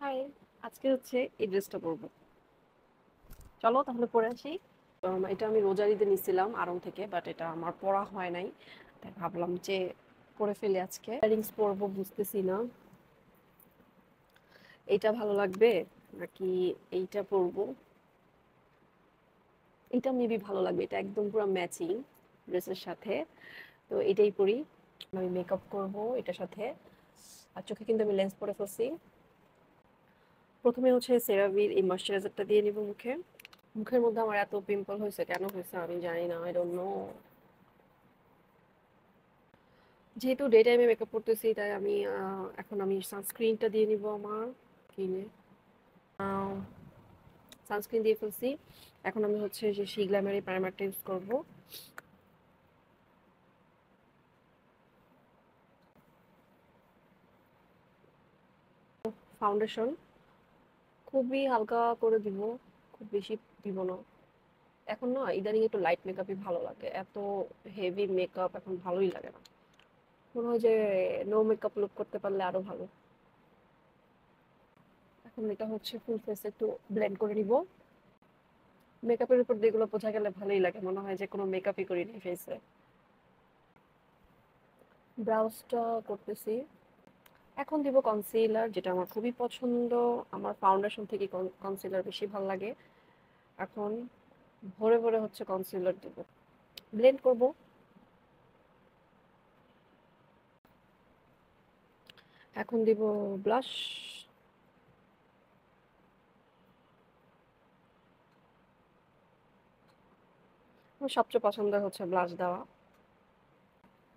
High, আজকে হচ্ছে এই ড্রেসটা পরবো। চলো তাহলে পরে আসি। এটা আমি রোজার ঈদে নিছিলাম আড়ং থেকে, বাট এটা আমার পরা হয় নাই, তাই ভাবলাম যে পরে ফেলি আজকে। ইয়ারিংস পরবো বুঝতেছি না, এইটা ভালো লাগবে নাকি এইটা পরবো। এটা মেবি ভালো লাগবে, এটা একদম পুরো ম্যাচিং ড্রেসের সাথে, তো এটাই পরি। আমি মেকআপ করব এটার সাথে। আর চোখে কিন্তু আমি লেন্স পরে ফেলছি। প্রথমে হচ্ছে সেরাভির এই ময়শ্চারাইজারটা দিয়ে নিব মুখে। মুখের মধ্যে আমার এত পিম্পল হয়েছে, কেন হয়েছে আমি জানি না, আই ডোন্ট নো। যেহেতু ডে টাইমে মেকআপ করতেছি, তাই আমি এখন আমি সানস্ক্রিনটা দিয়ে নিব আমার স্কিনে। সানস্ক্রিন দিয়ে ফেলছি। এখন আমি হচ্ছে যে সি গ্ল্যামার এই প্রাইমারটা ইউজ করব। ফাউন্ডেশন খুবই হালকা করে দিব, খুব বেশি দিব না। এখন না ইদানিং একটু লাইট মেকআপই ভালো লাগে, এত হেভি মেকআপ এখন ভালোই লাগে না। মনে হয় যে নো মেকআপ লুক করতে পারলে আরো ভালো। এখন এটা হচ্ছে ফুল ফেসে একটু ব্লেন্ড করে নিব। মেকআপের উপর দিয়ে এগুলো বোঝা গেলে ভালোই লাগে, মনে হয় যে কোনো মেকআপই করিনি ফেসে। ব্রাউজটা করতেছি। এখন দিব কনসিলার, যেটা আমার খুবই পছন্দ। আমার ফাউন্ডেশন থেকে কনসিলার বেশি ভালো লাগে। এখন ভরে ভরে হচ্ছে কনসিলার দিব, ব্লেন্ড করব। এখন দিব ব্লাশ। আমার সবচেয়ে পছন্দ হচ্ছে ব্লাশ দেওয়া।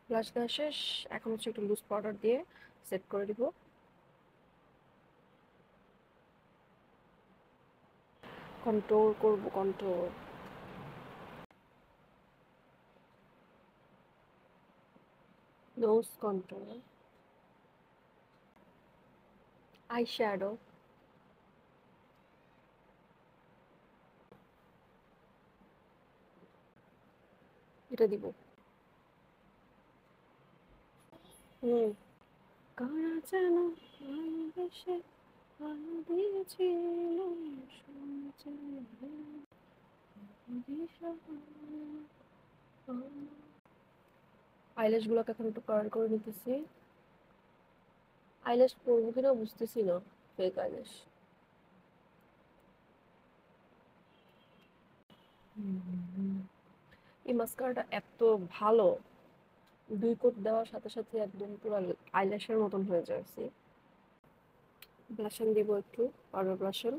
ব্লাশ দেওয়া শেষ। এখন হচ্ছে একটু লুজ পাউডার দিয়ে সেট করে দিব। কন্ট্রোল করব, control. Nose control. Eye shadow. এটা দিব। হুম। কারা যেন ভালোবেসে ভালো দিয়েছিল, আইল্যাশ গুলোকে এখন একটু কার্ল করে নিতেছি। আইল্যাশ পরবো কিনা বুঝতেছি না, ফেক আইল্যাশ। এই মাস্কারাটা এত ভালো, 2 কোট দেওয়ার সাথে সাথে একদম পুরো আইল্যাশের মতন হয়ে যাচ্ছে। ব্লাশন দিব একটু, পাউডার ব্লাশন।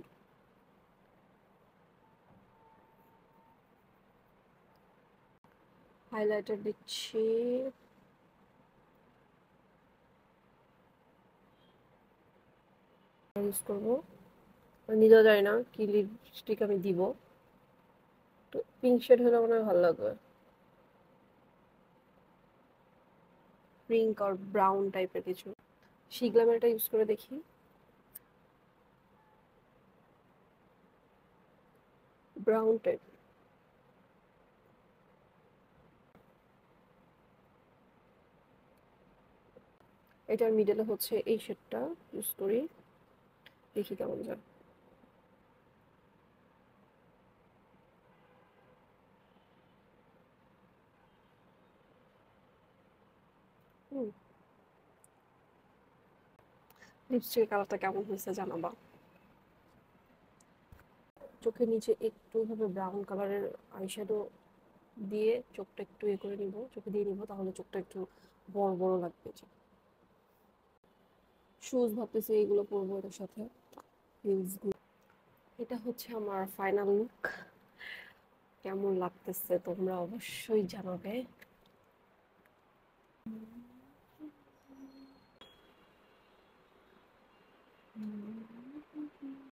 হাইলাইটার দিচ্ছি। ইউজ করবো, নিজেও জানি না কি লিপস্টিক আমি দিব। তো পিঙ্ক শেড হলে মনে হয় ভালো লাগবে, পিঙ্ক আর ব্রাউন টাইপের কিছু। সি গ্ল্যামারটা ইউজ করে দেখি। Brown type. এটার মিডলে হচ্ছে এই শেডটা ইউজ করি, দেখি কেমন যায়। লিপস্টিকের কালারটা কেমন হয়েছে জানাবা। চোখের নিচে একটু ভাবে ব্রাউন কালারের আইশ্যাডো দিয়ে চোখটা একটু করে নিব, চোখে দিয়ে নিব, তাহলে চোখটা একটু বড় বড় লাগবে। শুজ ভাবতেছি এইগুলো পরবো এটার সাথে, হিলস গুলো। এটা হচ্ছে আমার ফাইনাল লুক। কেমন লাগতেছে তোমরা অবশ্যই জানাবে।